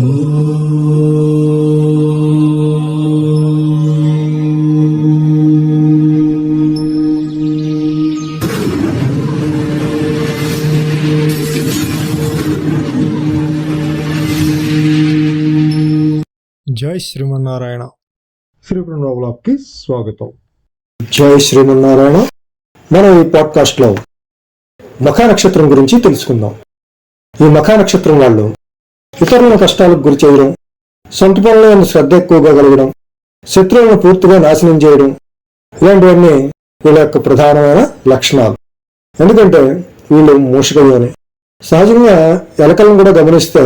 జై శ్రీమన్నారాయణ. శ్రీ బ్రహ్మకి స్వాగతం. జై శ్రీమన్నారాయణ. మనం ఈ పాడ్కాస్ట్ లో మఖా నక్షత్రం గురించి తెలుసుకుందాం. ఈ మఖా నక్షత్రం వాళ్ళు ఇతరుల కష్టాలకు గురి చేయడం, సొంత పనులను శ్రద్ధ ఎక్కువగా కలగడం, శత్రువులను పూర్తిగా నాశనం చేయడం, ఇలాంటివన్నీ వీళ్ళ యొక్క ప్రధానమైన లక్షణాలు. ఎందుకంటే వీళ్ళు మూషికయోని. సహజంగా ఎలకలను కూడా గమనిస్తే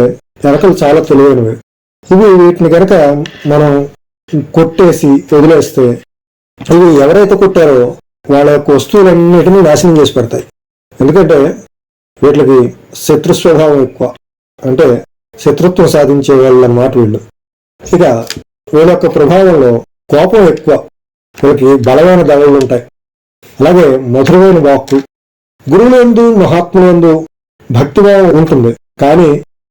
ఎలకలు చాలా తెలివైనవి. ఇవి వీటిని కనుక మనం కొట్టేసి వదిలేస్తే ఇవి ఎవరైతే కొట్టారో వాళ్ళ యొక్క వస్తువులన్నిటినీ నాశనం చేసి పెడతాయి. ఎందుకంటే వీటికి శత్రు స్వభావం ఎక్కువ, అంటే శత్రుత్వం సాధించే వాళ్ళ అన్నమాట వీళ్ళు. ఇక వీళ్ళ యొక్క ప్రభావంలో కోపం ఎక్కువ, వీళ్ళకి బలమైన దవళ్ళు ఉంటాయి. అలాగే మధురమైన వాక్కు, గురువులందు మహాత్ములందు భక్తిభావం ఉంటుంది, కానీ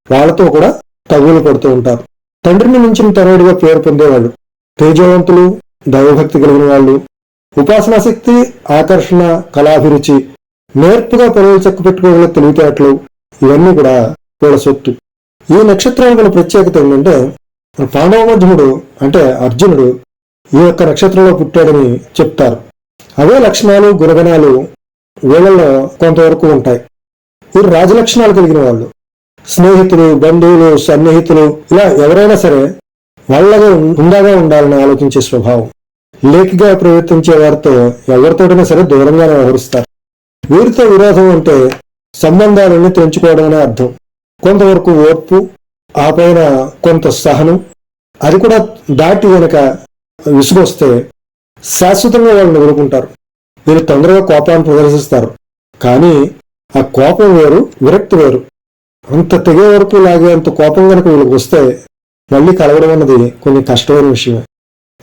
వాళ్ళతో కూడా తగులు పడుతూ ఉంటారు. తండ్రిని మించిన తనయుడిగా పేరు పొందేవాళ్ళు, తేజవంతులు, దైవభక్తి కలిగిన వాళ్ళు, ఉపాసనా శక్తి, ఆకర్షణ, కళాభిరుచి, నేర్పుగా పనులు చెక్కు పెట్టుకోగల తెలివితేటలు, ఇవన్నీ కూడా వీళ్ళ సొత్తు. ఈ నక్షత్రానికి గల ప్రత్యేకత ఏంటంటే పాండవ మధ్యముడు అంటే అర్జునుడు ఈ యొక్క నక్షత్రంలో పుట్టాడని చెప్తారు. అవే లక్షణాలు, గుణగణాలు వీళ్ళలో కొంతవరకు ఉంటాయి. వీరు రాజలక్షణాలు కలిగిన వాళ్ళు. స్నేహితులు, బంధువులు, సన్నిహితులు ఇలా ఎవరైనా సరే వాళ్ళగా ఉందాగా ఉండాలని ఆలోచించే స్వభావం. లేఖిగా ప్రవర్తించే వారితో ఎవరితోటైనా సరే దూరంగానే వ్యవహరిస్తారు. వీరితో విరోధం అంటే సంబంధాలన్నీ తెంచుకోవడం అనే అర్థం. కొంతవరకు ఓర్పు, ఆ పైన కొంత సహనం, అది కూడా దాటి వెనక విసుగొస్తే శాశ్వతంగా వాళ్ళని ఎదుర్కొంటారు. వీరు తొందరగా కోపాన్ని ప్రదర్శిస్తారు, కానీ ఆ కోపం వేరు, విరక్తి వేరు. అంత తెగే వరకు లాగే అంత కోపం కనుక వీళ్ళకి వస్తే మళ్ళీ కలవడం అన్నది కొన్ని కష్టమైన విషయమే.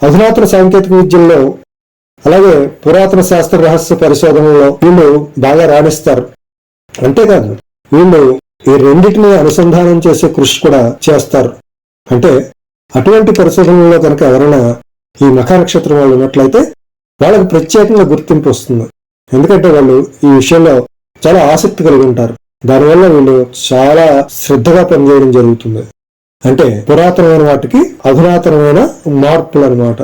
అధునాతన సాంకేతిక విద్యల్లో అలాగే పురాతన శాస్త్ర రహస్య పరిశోధనలో వీళ్ళు బాగా రాణిస్తారు. అంతేకాదు వీళ్ళు ఈ రెండింటిని అనుసంధానం చేసే కృషి కూడా చేస్తారు. అంటే అటువంటి పరిశోధనలో కనుక ఎవరైనా ఈ మఖా నక్షత్రం వాళ్ళు ఉన్నట్లయితే వాళ్ళకి ప్రత్యేకంగా గుర్తింపు వస్తుంది. ఎందుకంటే వాళ్ళు ఈ విషయంలో చాలా ఆసక్తి కలిగి ఉంటారు. దానివల్ల వీళ్ళు చాలా శ్రద్ధగా పనిచేయడం జరుగుతుంది. అంటే పురాతనమైన వాటికి అధునాతనమైన మార్పులు అనమాట.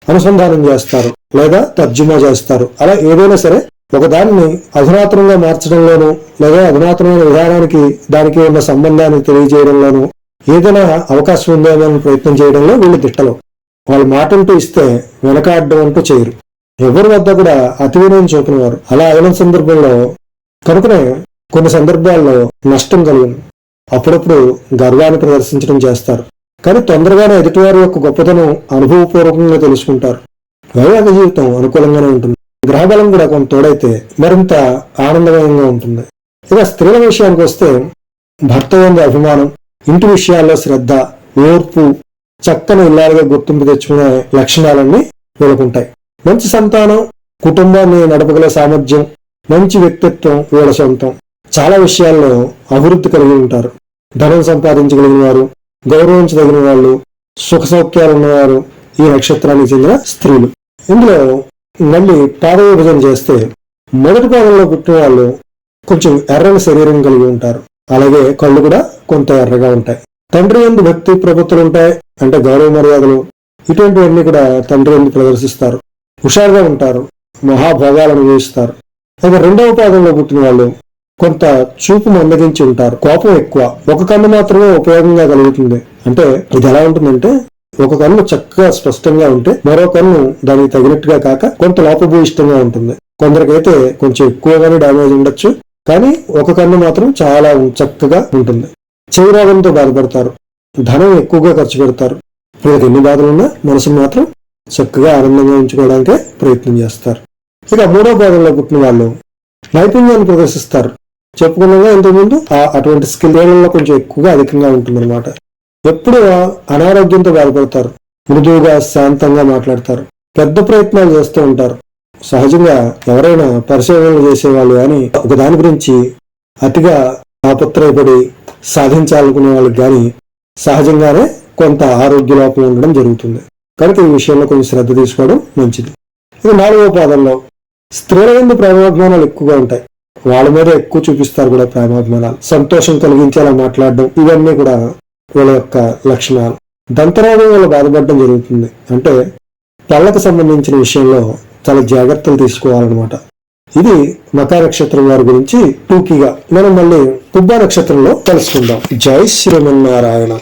అనుసంధానం చేస్తారు లేదా తర్జుమా చేస్తారు. అలా ఏదైనా సరే ఒకదాన్ని అధునాతనంగా మార్చడంలోనూ లేదా అధునాతనమైన విధానానికి దానికి ఉన్న సంబంధాన్ని తెలియజేయడంలోనూ ఏదైనా అవకాశం ఉందేమో ప్రయత్నం చేయడంలో వీళ్ళు దిట్టలు. వాళ్ళు మాటంటూ ఇస్తే వెనకాడడం అంటూ చేయరు. ఎవరి వద్ద కూడా అతి వినయం చూపినవారు. అలా అయిన సందర్భంలో కనుకనే కొన్ని సందర్భాల్లో నష్టం కలిగింది. అప్పుడప్పుడు గర్వాన్ని ప్రదర్శించడం చేస్తారు, కానీ తొందరగానే ఎదుటివారి యొక్క గొప్పతనం అనుభవపూర్వకంగా తెలుసుకుంటారు. వైవాహిక జీవితం అనుకూలంగానే ఉంటుంది. గ్రహబలం కూడా కొంత తోడైతే మరింత ఆనందమయంగా ఉంటుంది. ఇక స్త్రీల విషయానికి వస్తే భర్త యందు అభిమానం, ఇంటి విషయాల్లో శ్రద్ధ, ఓర్పు, చక్కని ఇల్లాలుగా గుర్తింపు తెచ్చుకునే లక్షణాలన్నీ వీళ్ళకుంటాయి. మంచి సంతానం, కుటుంబాన్ని నడపగల సామర్థ్యం, మంచి వ్యక్తిత్వం వీళ్ళ సొంతం. చాలా విషయాల్లో అభివృద్ధి కలిగి ఉంటారు. ధనం సంపాదించగలిగిన వారు, గౌరవించదగిన వాళ్ళు, సుఖ సౌఖ్యాలు ఉన్నవారు ఈ నక్షత్రానికి చెందిన స్త్రీలు. ఇందులో మళ్ళీ పాద విభజన చేస్తే మొదటి పాదంలో పుట్టిన వాళ్ళు కొంచెం ఎర్రని శరీరం కలిగి ఉంటారు. అలాగే కళ్ళు కూడా కొంత ఎర్రగా ఉంటాయి. తండ్రి యందు భక్తి ప్రవృత్తులు ఉంటాయి, అంటే గౌరవ మర్యాదలు ఇటువంటివన్నీ కూడా తండ్రి యందు ప్రదర్శిస్తారు. హుషారుగా ఉంటారు, మహాభోగాలను అనుభవిస్తారు. ఇక రెండవ పాదంలో పుట్టిన వాళ్ళు కొంత చూపు మందగించి ఉంటారు. కోపం ఎక్కువ. ఒక కన్ను మాత్రమే ఉపయోగంగా కలుగుతుంది. అంటే ఇది ఎలా ఉంటుందంటే ఒక కన్ను చక్కగా స్పష్టంగా ఉంటే మరో కన్ను దానికి తగినట్టుగా కాక కొంత లోపభూయిష్టంగా ఉంటుంది. కొందరికైతే కొంచెం ఎక్కువగానే డ్యామేజ్ ఉండొచ్చు, కానీ ఒక కన్ను మాత్రం చాలా చక్కగా ఉంటుంది. చెవి రోగంతో బాధపడతారు, ధనం ఎక్కువగా ఖర్చు పెడతారు. వీళ్ళకి ఎన్ని బాధలున్నా మనసును మాత్రం చక్కగా ఆనందంగా ఉంచుకోవడానికే ప్రయత్నం చేస్తారు. ఇక మూడో పాదంలో పుట్టిన వాళ్ళు నైపుణ్యాన్ని ప్రదర్శిస్తారు. చెప్పుకున్నాగా ఇంతకుముందు అటువంటి స్కిల్ ఏరియాలో కొంచెం ఎక్కువగా అధికంగా ఉంటుందన్నమాట. ఎప్పుడు అనారోగ్యంతో బాధపడతారు, మృదువుగా శాంతంగా మాట్లాడతారు, పెద్ద ప్రయత్నాలు చేస్తూ ఉంటారు. సహజంగా ఎవరైనా పరిశోధనలు చేసేవాళ్ళు కానీ ఒక దాని గురించి అతిగా తాపత్రయపడి సాధించాలనుకునే వాళ్ళకి కానీ సహజంగానే కొంత ఆరోగ్య లోపం ఉండడం జరుగుతుంది. కనుక ఈ విషయంలో కొంచెం శ్రద్ధ తీసుకోవడం మంచిది. ఇది 4వ పాదంలో స్త్రీల యందు ప్రేమాభిమానాలు ఎక్కువగా ఉంటాయి. వాళ్ళ మీద ఎక్కువ చూపిస్తారు కూడా ప్రేమాభిమానాలు. సంతోషం కలిగించేలా మాట్లాడడం, ఇవన్నీ కూడా వీళ్ళ యొక్క లక్షణాలు. దంతరోగం వల్ల బాధపడడం జరుగుతుంది. అంటే పళ్ళకు సంబంధించిన విషయంలో చాలా జాగ్రత్తలు తీసుకోవాలన్నమాట. ఇది మఖా నక్షత్రం వారి గురించి టూకీగా. మనం మళ్ళీ పుబ్బా నక్షత్రంలో కలుసుకుందాం. జై శ్రీమన్నారాయణ.